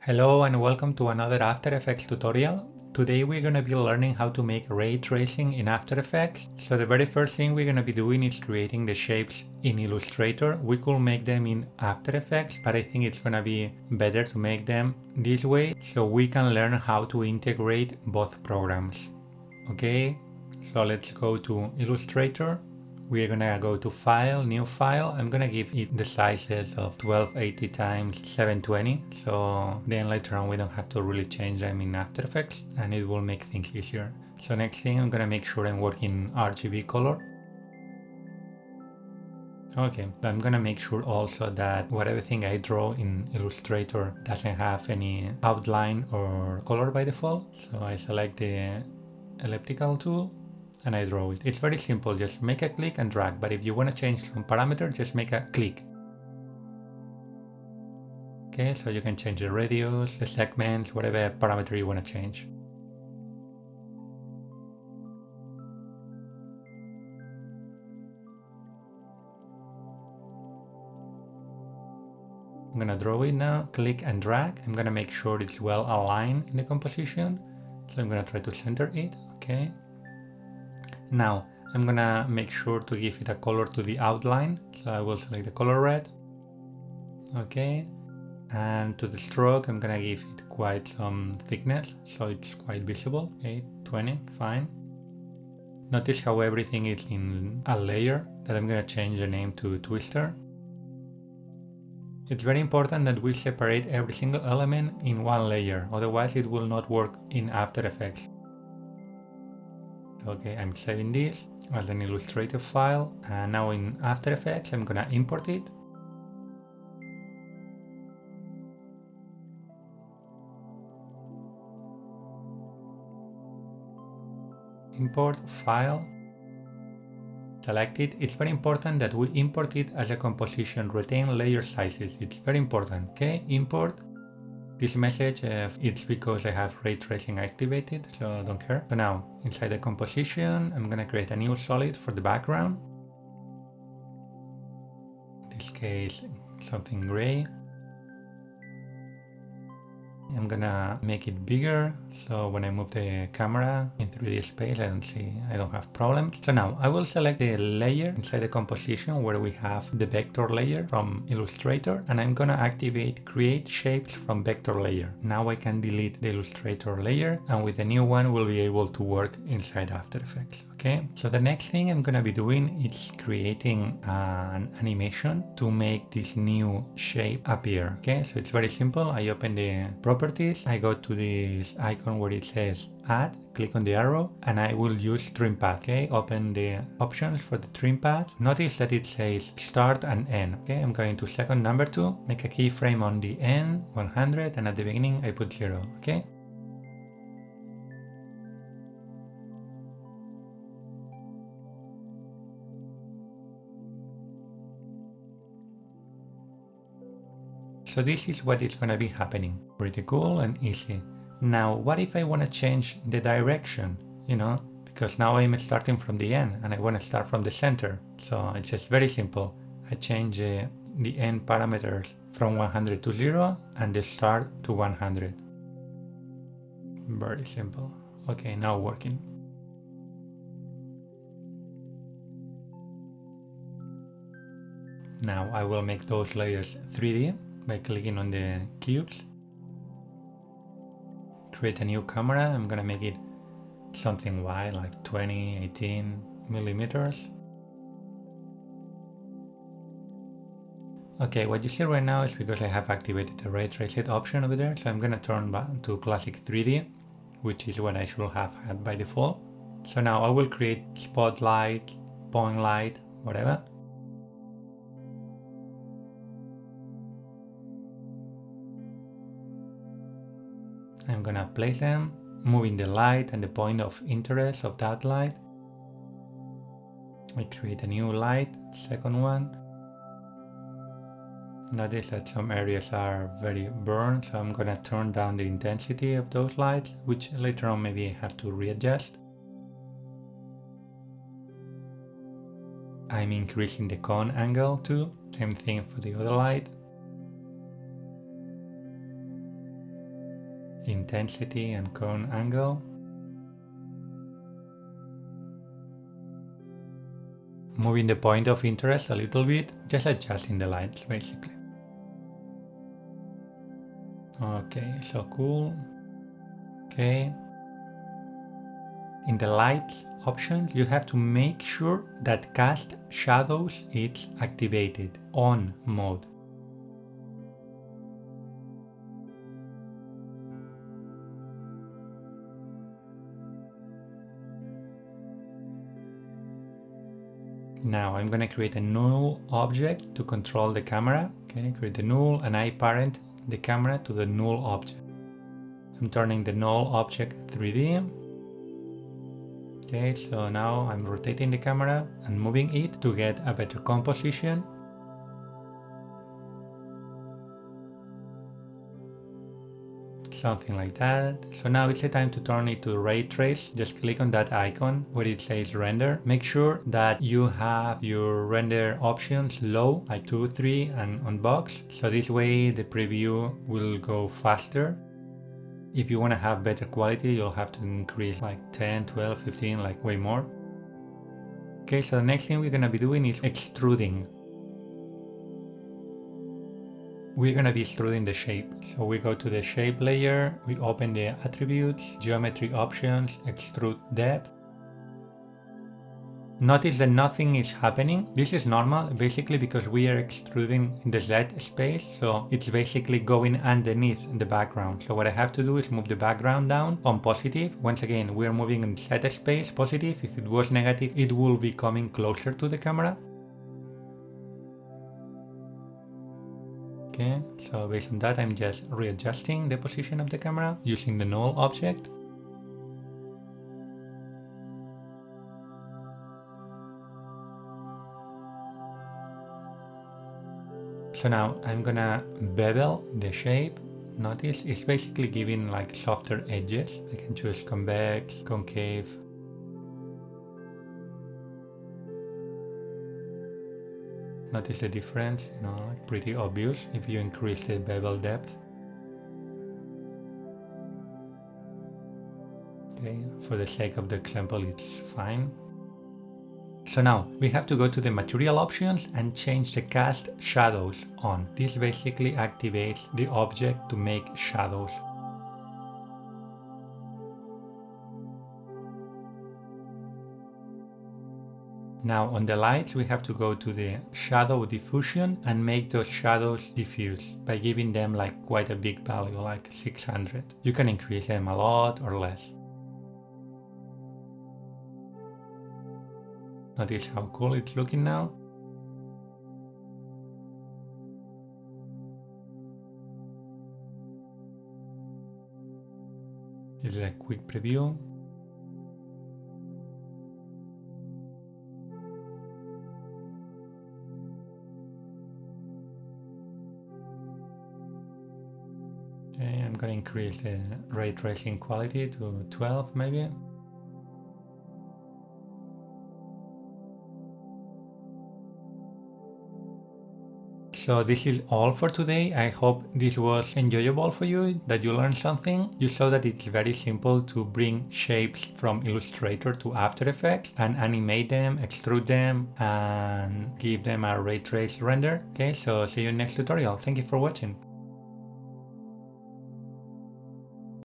Hello and welcome to another After Effects tutorial. Today we're going to be learning how to make ray tracing in After Effects. So the very first thing we're going to be doing is creating the shapes in Illustrator. We could make them in After Effects, but I think it's going to be better to make them this way so we can learn how to integrate both programs. Okay, so let's go to Illustrator. We're gonna go to File, New File. I'm gonna give it the sizes of 1280 times 720, so then later on we don't have to really change them in After Effects and it will make things easier. So next thing, I'm gonna make sure I'm working RGB color. Okay, I'm gonna make sure also that whatever thing I draw in Illustrator doesn't have any outline or color by default. So I select the elliptical tool and I draw it. It's very simple, just make a click and drag, but if you want to change some parameter, just make a click. Okay, so you can change the radius, the segments, whatever parameter you want to change. I'm gonna draw it now, click and drag. I'm gonna make sure it's well aligned in the composition. So I'm gonna try to center it, okay. Now, I'm gonna make sure to give it a color to the outline. So I will select the color red. Okay. And to the stroke, I'm gonna give it quite some thickness, so it's quite visible. Okay, 20, fine. Notice how everything is in a layer that I'm gonna change the name to Twister. It's very important that we separate every single element in one layer, otherwise it will not work in After Effects. Okay, I'm saving this as an Illustrator file, and now in After Effects I'm gonna import it. Import file, select it. It's very important that we import it as a composition, retain layer sizes. It's very important. Okay, import. This message, it's because I have ray tracing activated, so don't care. So now, inside the composition, I'm gonna create a new solid for the background. In this case, something gray. I'm gonna make it bigger, so when I move the camera in 3D space, I don't have problems. So now I will select the layer inside the composition where we have the vector layer from Illustrator, and I'm gonna activate create shapes from vector layer. Now I can delete the Illustrator layer, and with the new one we'll be able to work inside After Effects. Okay, so the next thing I'm gonna be doing is creating an animation to make this new shape appear. Okay, so it's very simple. I open the properties, I go to this icon where it says add, click on the arrow, and I will use trim path. Okay, open the options for the trim path. Notice that it says start and end. Okay, I'm going to second number 2, make a keyframe on the end, 100, and at the beginning I put 0. Okay. So this is what is going to be happening. Pretty cool and easy. Now, what if I want to change the direction, because now I'm starting from the end and I want to start from the center. So it's just very simple. I change the end parameters from 100 to 0 and the start to 100. Very simple. Okay, now working. Now I will make those layers 3D by clicking on the cubes. Create a new camera. I'm gonna make it something wide, like 20, 18 millimeters. Okay, what you see right now is because I have activated the ray tracing option over there, so I'm gonna turn back to classic 3D, which is what I should have had by default. So now I will create spotlight, point light, whatever. I'm gonna place them, moving the light and the point of interest of that light. I create a new light, second one. Notice that some areas are very burned, so I'm gonna turn down the intensity of those lights, which later on maybe I have to readjust. I'm increasing the cone angle too, same thing for the other light. intensity and cone angle. Moving the point of interest a little bit, just adjusting the lights basically. Okay, so cool. Okay. In the lights options, you have to make sure that cast shadows is activated on mode. Now I'm gonna create a null object to control the camera. Okay, create the null and I parent the camera to the null object. I'm turning the null object 3D. Okay, so now I'm rotating the camera and moving it to get a better composition. Something like that. So now it's the time to turn it to ray trace. Just click on that icon where it says render. Make sure that you have your render options low, like 2, 3 and on box. So this way the preview will go faster. If you want to have better quality, you'll have to increase like 10, 12, 15, like way more. Okay, so the next thing we're going to be doing is extruding. We're going to be extruding the shape. So we go to the shape layer, we open the attributes, geometry options, extrude depth. Notice that nothing is happening. This is normal, basically because we are extruding in the Z space, so it's basically going underneath the background. So what I have to do is move the background down on positive. Once again, we are moving in Z space positive. If it was negative, it will be coming closer to the camera. Okay, so based on that, I'm just readjusting the position of the camera using the null object. So now I'm gonna bevel the shape. Notice it's basically giving like softer edges. I can choose convex, concave. Notice the difference, like pretty obvious if you increase the bevel depth. Okay, for the sake of the example, it's fine. So now we have to go to the material options and change the cast shadows on. This basically activates the object to make shadows. Now on the lights we have to go to the shadow diffusion and make those shadows diffuse by giving them like quite a big value, like 600. You can increase them a lot or less. Notice how cool it's looking now. This is a quick preview. Okay, I'm going to increase the ray tracing quality to 12 maybe. So this is all for today. I hope this was enjoyable for you, that you learned something. You saw that it's very simple to bring shapes from Illustrator to After Effects and animate them, extrude them, and give them a ray trace render. Okay, so see you in next tutorial. Thank you for watching.